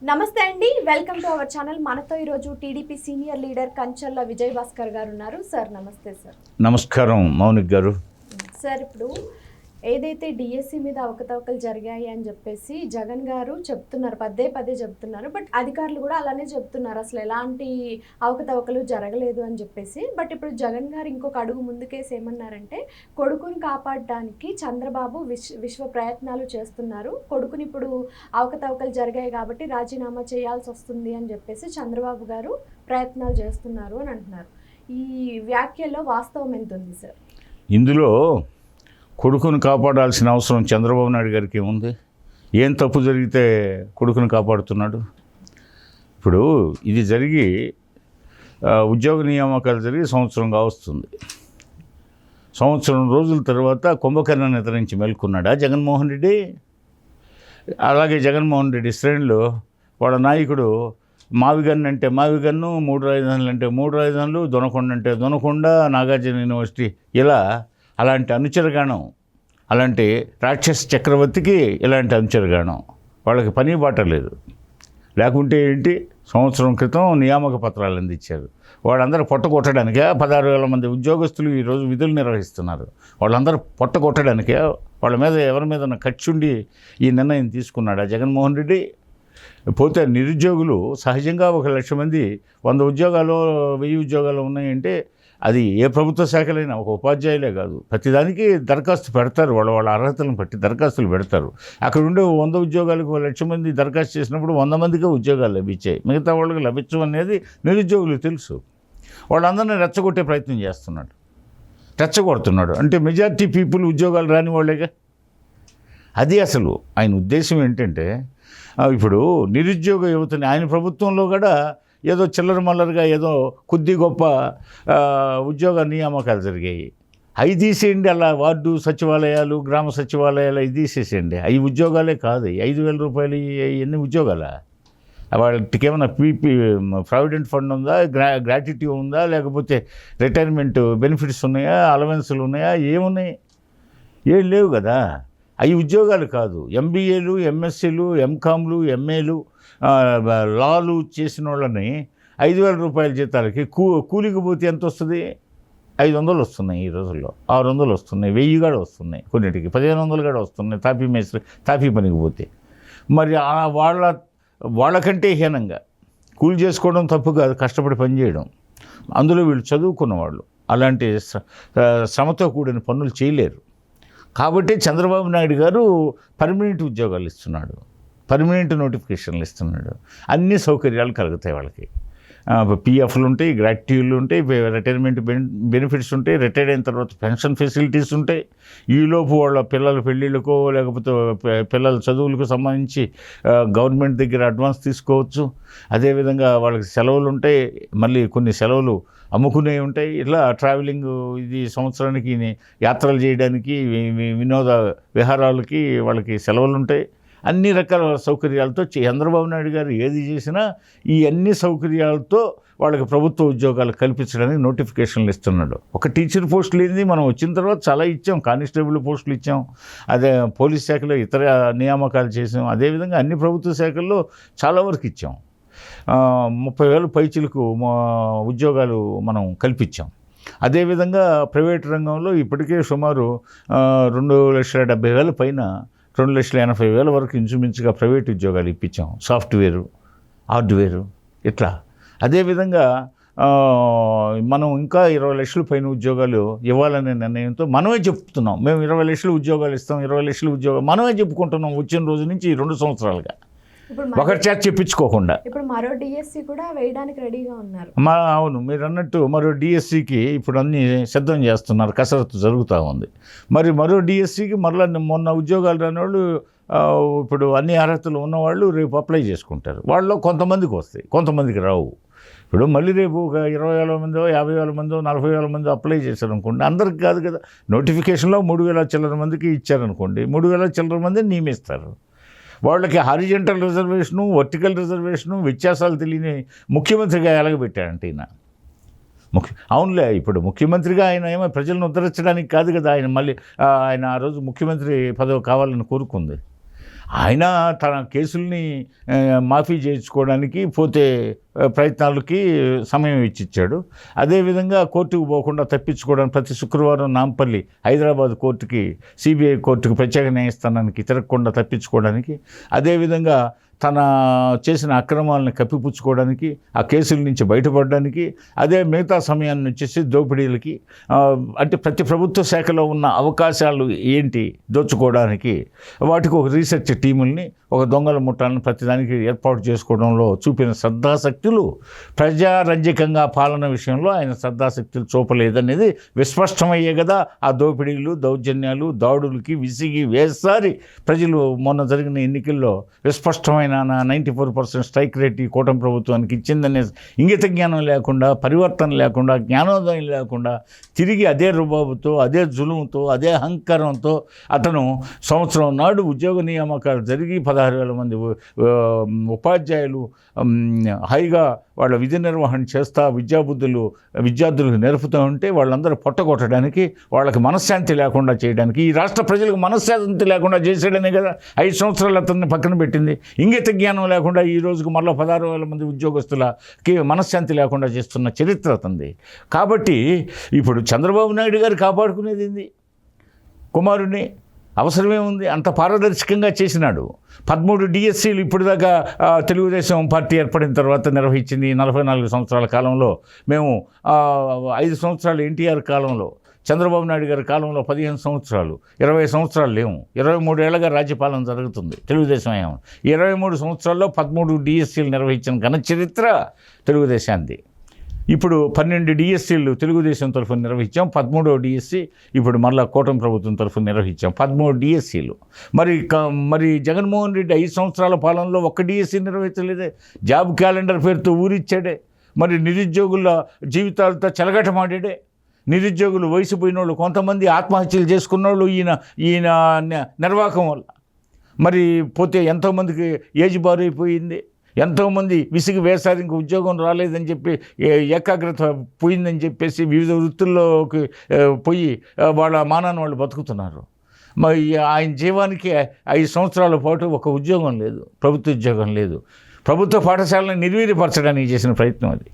నమస్తే అండి, welcome to our channel. మనతో ఈరోజు TDP senior leader Kancharla Vijay Bhaskar గారు ఉన్నారు. సార్ నమస్తే. సార్ నమస్కారం మౌనిక్ గారు. సార్, ఇప్పుడు ఏదైతే డిఎస్సి మీద అవకతవకలు జరిగాయి అని చెప్పేసి జగన్ గారు చెప్తున్నారు, పదే చెప్తున్నారు. బట్ అధికారులు కూడా అలానే చెప్తున్నారు, అసలు ఎలాంటి అవకతవకలు జరగలేదు అని చెప్పేసి. బట్ ఇప్పుడు జగన్ గారు ఇంకొక అడుగు ముందుకేసి ఏమన్నారంటే, కొడుకుని కాపాడడానికి చంద్రబాబు విశ్వ ప్రయత్నాలు చేస్తున్నారు, కొడుకుని ఇప్పుడు అవకతవకలు జరిగాయి కాబట్టి రాజీనామా చేయాల్సి వస్తుంది అని చెప్పేసి చంద్రబాబు గారు ప్రయత్నాలు చేస్తున్నారు అని అంటున్నారు. ఈ వ్యాఖ్యలో వాస్తవం ఎంత ఉంది సార్? ఇందులో కొడుకును కాపాడాల్సిన అవసరం చంద్రబాబు నాయుడు గారికి ఏముంది? ఏం తప్పు జరిగితే కొడుకును కాపాడుతున్నాడు? ఇప్పుడు ఇది జరిగి ఉద్యోగ నియామకాలు జరిగి సంవత్సరంగా వస్తుంది. సంవత్సరం రోజుల తర్వాత కుంభకర్ణాన్ని నిద్రించి మేల్కొన్నాడా జగన్మోహన్ రెడ్డి? అలాగే జగన్మోహన్ రెడ్డి శ్రేణులు వాళ్ళ నాయకుడు మావిగన్ను అంటే మావిగన్ను, 3 రాజధానులు అంటే 3 రాజధానులు, దొనకొండ అంటే దొనకొండ, నాగార్జున యూనివర్సిటీ, ఇలా అలాంటి అనుచరగాణం, అలాంటి రాక్షస చక్రవర్తికి ఇలాంటి అనుచరగాణం. వాళ్ళకి పని బాట లేదు. లేకుంటే ఏంటి, సంవత్సరం క్రితం నియామక పత్రాలు అందించారు. వాళ్ళందరూ పొట్ట కొట్టడానికే 16,000 మంది ఉద్యోగస్తులు ఈరోజు విధులు నిర్వహిస్తున్నారు. వాళ్ళందరూ పొట్ట కొట్టడానికే, వాళ్ళ మీద ఎవరి మీద ఖర్చుండి ఈ నిర్ణయం తీసుకున్నాడా జగన్మోహన్ రెడ్డి? పోతే నిరుద్యోగులు సహజంగా 1,00,000 మంది 100 ఉద్యోగాలు 1000 ఉద్యోగాలు ఉన్నాయంటే అది ఏ ప్రభుత్వ శాఖలైనా, ఒక ఉపాధ్యాయులే కాదు, ప్రతిదానికి దరఖాస్తు పెడతారు. వాళ్ళ అర్హతలను బట్టి దరఖాస్తులు పెడతారు. అక్కడ ఉండే 100 ఉద్యోగాలకు 1,00,000 మంది దరఖాస్తు చేసినప్పుడు 100 మందికే ఉద్యోగాలు లభించాయి, మిగతా వాళ్ళకి లభించడం అనేది నిరుద్యోగులు తెలుసు. వాళ్ళందరినీ రెచ్చగొట్టే ప్రయత్నం రెచ్చగొడుతున్నాడు. అంటే మెజారిటీ పీపుల్ ఉద్యోగాలు రాని వాళ్ళేగా. అది అసలు ఆయన ఉద్దేశం ఏంటంటే, ఇప్పుడు నిరుద్యోగ యువతని ఆయన ప్రభుత్వంలో కూడా ఏదో చిల్లర మల్లరగా ఏదో కొద్ది గొప్ప ఉద్యోగ నియామకాలు జరిగాయి. అవి తీసేయండి. అలా వార్డు సచివాలయాలు, గ్రామ సచివాలయాలు అవి తీసేసేయండి. అవి ఉద్యోగాలే కాదు. 5,000 రూపాయలు ఎన్ని ఉద్యోగాలా? వాటికి ఏమైనా ప్రావిడెంట్ ఫండ్ ఉందా, గ్రాట్యుటీ ఉందా, లేకపోతే రిటైర్మెంట్ బెనిఫిట్స్ ఉన్నాయా, అలవెన్సులు ఉన్నాయా? ఏమున్నాయి? ఏం లేవు కదా. అవి ఉద్యోగాలు కాదు. ఎంబీఏలు, ఎంఎస్సీలు, ఎంకామ్లు, ఎంఏలు, లాలు చేసిన వాళ్ళని 5,000 రూపాయల జీతాలకి కూలికి పోతే ఎంత వస్తుంది? 500 వస్తున్నాయి ఈ రోజుల్లో, 600 వస్తున్నాయి, 1000 కూడా వస్తున్నాయి, కొన్నిటికి 1,500 కూడా వస్తున్నాయి తాపీ పనికి పోతే. మరి వాళ్ళకంటే హీనంగా కూలి చేసుకోవడం తప్పు కాదు, కష్టపడి పనిచేయడం. అందులో వీళ్ళు చదువుకున్న వాళ్ళు అలాంటి శ్రమతో కూడిన పనులు చేయలేరు. కాబట్టి చంద్రబాబు నాయుడు గారు పర్మనెంట్ ఉద్యోగాలు ఇస్తున్నాడు, పర్మనెంట్ నోటిఫికేషన్లు ఇస్తున్నాడు. అన్ని సౌకర్యాలు కలుగుతాయి వాళ్ళకి. పిఎఫ్లు ఉంటాయి, గ్రాట్యుటీలు ఉంటాయి, రిటైర్మెంట్ బెనిఫిట్స్ ఉంటాయి, రిటైర్డ్ అయిన తర్వాత పెన్షన్ ఫెసిలిటీస్ ఉంటాయి. ఈలోపు వాళ్ళ పిల్లల పెళ్ళిళ్ళకో లేకపోతే పిల్లల చదువులకు సంబంధించి గవర్నమెంట్ దగ్గర అడ్వాన్స్ తీసుకోవచ్చు. అదేవిధంగా వాళ్ళకి సెలవులు ఉంటాయి, మళ్ళీ కొన్ని సెలవులు అమ్ముకునే ఉంటాయి. ఇట్లా ట్రావెలింగ్, ఇది సంవత్సరానికి యాత్రలు చేయడానికి, వినోద విహారాలకి వాళ్ళకి సెలవులు ఉంటాయి. అన్ని రకాల సౌకర్యాలతో చంద్రబాబు నాయుడు గారు ఏది చేసినా ఈ అన్ని సౌకర్యాలతో వాళ్ళకి ప్రభుత్వ ఉద్యోగాలు కల్పించడానికి నోటిఫికేషన్లు ఇస్తున్నాడు. ఒక టీచర్ పోస్టులు ఏంది, మనం వచ్చిన తర్వాత చాలా ఇచ్చాం, కానిస్టేబుల్ పోస్టులు ఇచ్చాం, అదే పోలీస్ శాఖలో ఇతర నియామకాలు చేసాం. అదేవిధంగా అన్ని ప్రభుత్వ శాఖల్లో చాలా వరకు ఇచ్చాం. 30,000 పైచిలకు ఉద్యోగాలు మనం కల్పించాం. అదేవిధంగా ప్రైవేట్ రంగంలో ఇప్పటికే సుమారు 2,70,000 పైన 2,80,000 వరకు ఇంచుమించుగా ప్రైవేట్ ఉద్యోగాలు ఇప్పించాం. సాఫ్ట్వేరు, హార్డ్వేరు, ఇట్లా. అదేవిధంగా మనం ఇంకా 20 లక్షల పైన ఉద్యోగాలు ఇవ్వాలనే నిర్ణయంతో మనమే చెప్తున్నాం. మేము 20 లక్షల ఉద్యోగాలు ఇస్తాం, 20 లక్షల ఉద్యోగాలు మనమే చెప్పుకుంటున్నాం వచ్చిన రోజు నుంచి ఈ 2 సంవత్సరాలుగా, ఒకరి చేత చెప్పించుకోకుండా. ఇప్పుడు మరో డిఎస్సి కూడా వేయడానికి రెడీగా ఉన్నారు. అవును, మీరు అన్నట్టు మరో డిఎస్సికి ఇప్పుడు అన్నీ సిద్ధం చేస్తున్నారు, కసరత్తు జరుగుతూ ఉంది. మరి మరో డిఎస్సికి మరలా మొన్న ఉద్యోగాలు రాని వాళ్ళు, ఇప్పుడు అన్ని అర్హతలు ఉన్నవాళ్ళు రేపు అప్లై చేసుకుంటారు. వాళ్ళలో కొంతమందికి వస్తాయి, కొంతమందికి రావు. ఇప్పుడు మళ్ళీ రేపు ఒక 20,000 మందో, 50,000 మందో, 40,000 మందో అప్లై చేశారనుకోండి, అందరికి కాదు కదా. నోటిఫికేషన్లో 3,000 చిల్లర మందికి ఇచ్చారనుకోండి, 3,000 చిల్లర మందిని నియమిస్తారు. వాళ్ళకి హారిజెంటల్ రిజర్వేషను, వర్టికల్ రిజర్వేషను వ్యత్యాసాలు తెలియని ముఖ్యమంత్రిగా ఎలాగబెట్టాడంటే ఈయన. అవునులే, ఇప్పుడు ముఖ్యమంత్రిగా ఆయన ఏమో ప్రజలను ఉద్ధరించడానికి కాదు కదా, ఆయన మళ్ళీ ఆయన ఆ రోజు ముఖ్యమంత్రి పదవి కావాలని కోరుకుంది. ఆయన తన కేసుల్ని మాఫీ చేయించుకోవడానికి పోతే ప్రయత్నాలకి సమయం ఇచ్చిచ్చాడు. అదేవిధంగా కోర్టుకు పోకుండా తప్పించుకోవడానికి ప్రతి శుక్రవారం నాంపల్లి హైదరాబాద్ కోర్టుకి, సిబిఐ కోర్టుకు ప్రత్యేక న్యాయస్థానానికి తిరగకుండా తప్పించుకోవడానికి, అదేవిధంగా తన చేసిన అక్రమాలను కప్పిపుచ్చుకోవడానికి, ఆ కేసుల నుంచి బయటపడడానికి, అదే మిగతా సమయాన్ని వచ్చేసి దోపిడీలకి, అంటే ప్రతి ప్రభుత్వ శాఖలో ఉన్న అవకాశాలు ఏంటి దోచుకోవడానికి, వాటికి ఒక రీసెర్చ్ టీముల్ని, ఒక దొంగల ముఠాలను ప్రతిదానికి ఏర్పాటు చేసుకోవడంలో చూపిన శ్రద్ధాశక్తులు ప్రజారంజకంగా పాలన విషయంలో ఆయన శ్రద్ధాశక్తులు చూపలేదనేది విస్పష్టమయ్యే కదా ఆ దోపిడీలు, దౌర్జన్యాలు, దాడులకి విసిగి వేసారి ప్రజలు మొన్న జరిగిన ఎన్నికల్లో విస్పష్టమైన 94% స్ట్రైక్ రేట్ ఈ కూటమి ప్రభుత్వానికి ఇచ్చిందనే ఇంగిత జ్ఞానం లేకుండా, పరివర్తన లేకుండా, జ్ఞానోదయం లేకుండా తిరిగి అదే రుబాబుతో, అదే జులుముతో, అదే అహంకారంతో అతను సంవత్సరం నాడు ఉద్యోగ నియామకాలు జరిగి 16,000 మంది ఉపాధ్యాయులు హాయిగా వాళ్ళ విధి నిర్వహణ చేస్తా విద్యార్థులకు నేర్పుతూ ఉంటే వాళ్ళందరూ పొట్టగొట్టడానికి, వాళ్ళకి మనశ్శాంతి లేకుండా చేయడానికి, ఈ రాష్ట్ర ప్రజలకు మనశ్శాంతి లేకుండా చేసేయడమే కదా 5 సంవత్సరాలు అతన్ని పక్కన పెట్టింది. ఇంగిత జ్ఞానం లేకుండా ఈ రోజుకు మళ్ళీ 16,000 మంది ఉద్యోగస్తులకి మనశ్శాంతి లేకుండా చేస్తున్న చరిత్ర అతనిది. కాబట్టి ఇప్పుడు చంద్రబాబు నాయుడు గారు కాపాడుకునేది ఏంది? కుమారుడిని అవసరమే ఉంది, అంత పారదర్శకంగా చేసినాడు. 13 డిఎస్సీలు ఇప్పటిదాకా తెలుగుదేశం పార్టీ ఏర్పడిన తర్వాత నిర్వహించింది. 44 సంవత్సరాల కాలంలో మేము 5 సంవత్సరాలు ఎన్టీఆర్ కాలంలో, చంద్రబాబు నాయుడు గారి కాలంలో 15 సంవత్సరాలు, 20 సంవత్సరాలు లేవు. 23 ఏళ్ళగా రాజ్యపాలన జరుగుతుంది తెలుగుదేశం ఏమో. 23 సంవత్సరాల్లో 13 డిఎస్సీలు నిర్వహించిన ఘన చరిత్ర తెలుగుదేశాన్ని. ఇప్పుడు 12 డిఎస్సీలు తెలుగుదేశం తరఫున నిర్వహించాం. 13వ డిఎస్సీ ఇప్పుడు మళ్ళీ కూటమి ప్రభుత్వం తరఫున నిర్వహించాం. 13 డిఎస్సీలు. మరి జగన్మోహన్ రెడ్డి 5 సంవత్సరాల పాలనలో ఒక్క డిఎస్సీ నిర్వహించలేదే. జాబ్ క్యాలెండర్ పేరుతో ఊరిచ్చాడే. మరి నిరుద్యోగుల జీవితాలతో చెలగటమాడాడే. నిరుద్యోగులు, వయసు పోయిన వాళ్ళు, కొంతమంది ఆత్మహత్యలు చేసుకున్న వాళ్ళు ఈయన నిర్వాహకం వల్ల. మరి పోతే ఎంతోమందికి ఏజ్ బారైపోయింది, ఎంతోమంది విసిగి వేసారు, ఇంక ఉద్యోగం రాలేదని చెప్పి ఏకాగ్రత పోయిందని చెప్పేసి వివిధ వృత్తుల్లోకి పోయి వాళ్ళ మానాన్ని వాళ్ళు బతుకుతున్నారు. మరి ఆయన జీవానికి 5 సంవత్సరాల పాటు ఒక ఉద్యోగం లేదు, ప్రభుత్వ ఉద్యోగం లేదు. ప్రభుత్వ పాఠశాలను నిర్వీర్యపరచడానికి చేసిన ప్రయత్నం అది.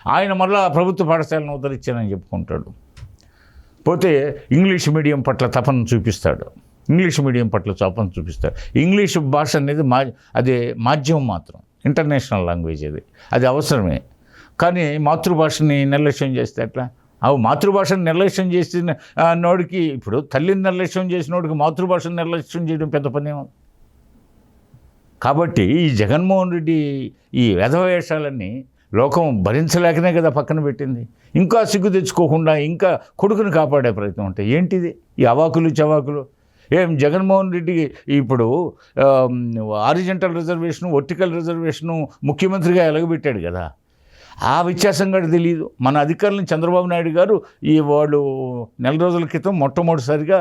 ఆయన మళ్ళా ప్రభుత్వ పాఠశాలను ఉద్ధరించానని చెప్పుకుంటాడు. పోతే ఇంగ్లీష్ మీడియం పట్ల తపన చూపిస్తాడు. ఇంగ్లీష్ భాష అనేది అదే మాధ్యమం మాత్రం, ఇంటర్నేషనల్ లాంగ్వేజ్ అది అవసరమే. కానీ మాతృభాషని నిర్లక్ష్యం చేస్తే ఎట్లా? మాతృభాషను నిర్లక్ష్యం చేసిన నోడికి, ఇప్పుడు తల్లిని నిర్లక్ష్యం చేసినోడికి మాతృభాషను నిర్లక్ష్యం చేయడం పెద్ద పనేమో. కాబట్టి ఈ జగన్మోహన్ రెడ్డి ఈ వేధవేషాలన్నీ లోకం భరించలేకనే కదా పక్కన పెట్టింది. ఇంకా సిగ్గు తెచ్చుకోకుండా ఇంకా కొడుకుని కాపాడే ప్రయత్నం అంటే ఏంటిది ఈ అవాకులు చవాకులు? జగన్మోహన్ రెడ్డికి ఇప్పుడు హారిజంటల్ రిజర్వేషను, వర్టికల్ రిజర్వేషను ముఖ్యమంత్రిగా ఎలగబెట్టాడు కదా, ఆ వ్యత్యాసం కూడా తెలియదు. మన అధికారులను చంద్రబాబు నాయుడు గారు వాళ్ళు నెల రోజుల క్రితం మొట్టమొదటిసారిగా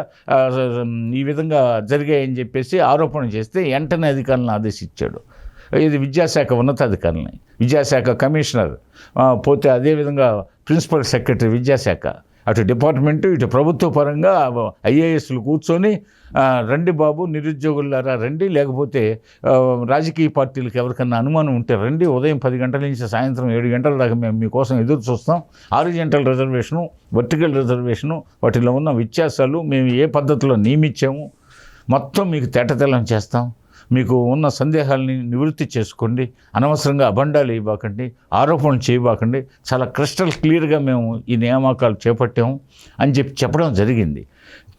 ఈ విధంగా జరిగాయని చెప్పేసి ఆరోపణ చేస్తే వెంటనే అధికారులను ఆదేశించాడు. ఇది విద్యాశాఖ ఉన్నతాధికారులని, విద్యాశాఖ కమిషనర్, పోతే అదేవిధంగా ప్రిన్సిపల్ సెక్రటరీ విద్యాశాఖ, అటు డిపార్ట్మెంటు ఇటు ప్రభుత్వ పరంగా ఐఏఎస్లు కూర్చొని రండి బాబు నిరుద్యోగులారా రండి, లేకపోతే రాజకీయ పార్టీలకు ఎవరికన్నా అనుమానం ఉంటే రండి, ఉదయం 10 గంటల నుంచి సాయంత్రం 7 గంటల దాకా మేము మీకోసం ఎదురు చూస్తాం. హారిజంటల్ రిజర్వేషను, వర్టికల్ రిజర్వేషను, వాటిలో ఉన్న వ్యత్యాసాలు మేము ఏ పద్ధతిలో నియమించాము మొత్తం మీకు తేటతెల్లం చేస్తాం. మీకు ఉన్న సందేహాలని నివృత్తి చేసుకోండి, అనవసరంగా అబండాలు ఇవ్వకండి, ఆరోపణలు చేయబాకండి, చాలా క్రిస్టల్ క్లియర్గా మేము ఈ నియామకాలు చేపట్టాము అని చెప్పడం జరిగింది.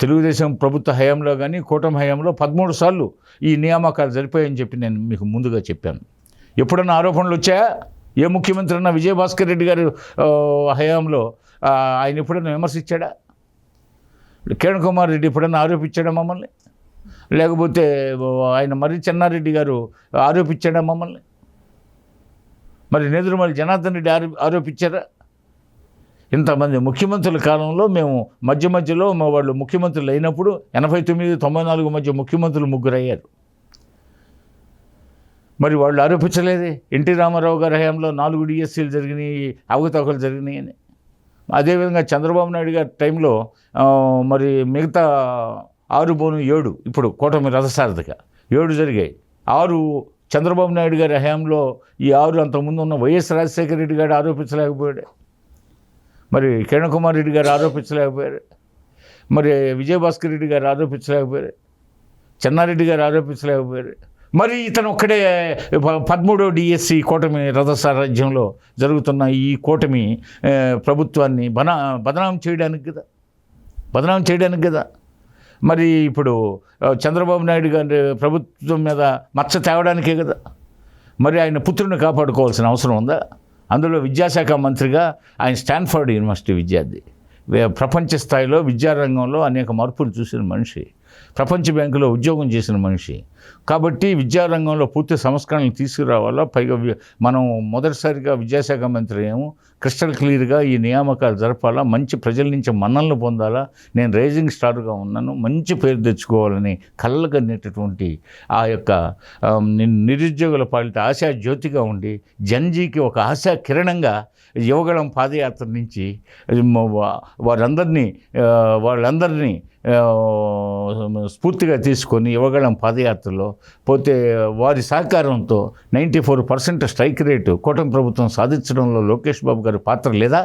తెలుగుదేశం ప్రభుత్వ హయాంలో కానీ కూటమి హయాంలో 13 సార్లు ఈ నియామకాలు జరిపాయని చెప్పి నేను మీకు ముందుగా చెప్పాను. ఎప్పుడన్నా ఆరోపణలు వచ్చాయా? ఏ ముఖ్యమంత్రి అన్నా విజయభాస్కర్ రెడ్డి గారు హయాంలో ఆయన ఎప్పుడన్నా విమర్శించాడా? కిరణ్ కుమార్ రెడ్డి ఎప్పుడన్నా ఆరోపించాడా మమ్మల్ని? లేకపోతే ఆయన మరి చెన్నారెడ్డి గారు ఆరోపించాడా మమ్మల్ని? మరి నేదురుమల్లి జనార్దన్ రెడ్డి ఆరోపించారా? ఇంతమంది ముఖ్యమంత్రుల కాలంలో మేము మధ్యలో వాళ్ళు ముఖ్యమంత్రులు అయినప్పుడు 89-94 మధ్య ముఖ్యమంత్రులు 3 అయ్యారు. మరి వాళ్ళు ఆరోపించలేదే ఎన్టీ రామారావు గారి హయాంలో 4 డిఎస్సీలు జరిగినాయి, అవకతవకలు జరిగినాయి అని. అదేవిధంగా చంద్రబాబు నాయుడు గారి టైంలో మరి మిగతా 6/7 ఇప్పుడు కూటమి రథసారథిగా 7 జరిగాయి. 6 చంద్రబాబు నాయుడు గారి హయాంలో, ఈ 6 అంతకుముందు ఉన్న వైఎస్ రాజశేఖర రెడ్డి గారు ఆరోపించలేకపోయాడు, మరి కిరణ్ కుమార్ రెడ్డి గారు ఆరోపించలేకపోయారు, మరి విజయభాస్కర్ రెడ్డి గారు ఆరోపించలేకపోయారు, చెన్నారెడ్డి గారు ఆరోపించలేకపోయారు. మరి ఇతను ఒక్కడే 13వ డిఎస్సి కూటమి రథసారాజ్యంలో జరుగుతున్న ఈ కూటమి ప్రభుత్వాన్ని బదనాం చేయడానికి కదా. మరి ఇప్పుడు చంద్రబాబు నాయుడు గారి ప్రభుత్వం మీద మచ్చ తేవడానికే కదా. మరి ఆయన పుత్రుని కాపాడుకోవాల్సిన అవసరం ఉందా? అందులో విద్యాశాఖ మంత్రిగా ఆయన స్టాన్ఫర్డ్ యూనివర్సిటీ విద్యార్థి, ప్రపంచ స్థాయిలో విద్యారంగంలో అనేక మార్పులు చూసిన మనిషి, ప్రపంచ బ్యాంకులో ఉద్యోగం చేసిన మనిషి. కాబట్టి విద్యారంగంలో పూర్తి సంస్కరణలు తీసుకురావాలా. పైగా మనం మొదటిసారిగా విద్యాశాఖ మంత్రి ఏమో క్రిస్టల్ క్లియర్గా ఈ నియామకాలు జరపాలా, మంచి ప్రజల నుంచి మన్ననలు పొందాలా, నేను రైజింగ్ స్టార్గా ఉన్నాను, మంచి పేరు తెచ్చుకోవాలని కళ్ళకనేటటువంటి ఆ యొక్క నిరుద్యోగుల పాలిట ఆశా జ్యోతిగా ఉండి జన్జీకి ఒక ఆశా కిరణంగా యువగళం పాదయాత్ర నుంచి వాళ్ళందరినీ స్ఫూర్తిగా తీసుకొని యువగళం పాదయాత్రలో పోతే వారి సహకారంతో 94% స్ట్రైక్ రేటు కూటమి ప్రభుత్వం సాధించడంలో లోకేష్ బాబు గారి పాత్ర లేదా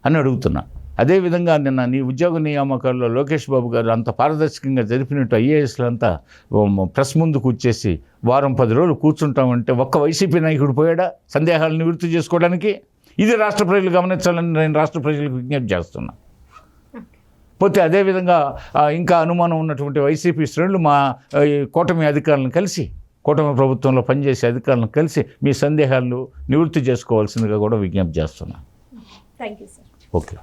అని అడుగుతున్నా. అదేవిధంగా నిన్న నీ ఉద్యోగ నియామకాల్లో లోకేష్ బాబు గారు అంత పారదర్శకంగా జరిపినట్టు ఐఏఎస్లంతా ప్రెస్ ముందుకు వచ్చేసి వారం 10 రోజులు కూర్చుంటామంటే ఒక్క వైసీపీ నాయకుడు పోయాడా సందేహాలను నివృత్తి చేసుకోవడానికి? ఇది రాష్ట్ర ప్రజలు గమనించాలని నేను రాష్ట్ర ప్రజలకు విజ్ఞప్తి చేస్తున్నా. పోతే అదేవిధంగా ఇంకా అనుమానం ఉన్నటువంటి వైసీపీ శ్రేణులు మా కూటమి అధికారులను కలిసి, కూటమి ప్రభుత్వంలో పనిచేసే అధికారులను కలిసి మీ సందేహాలను నివృత్తి చేసుకోవాల్సిందిగా కూడా విజ్ఞప్తి చేస్తున్నా. Thank you sir. ఓకే.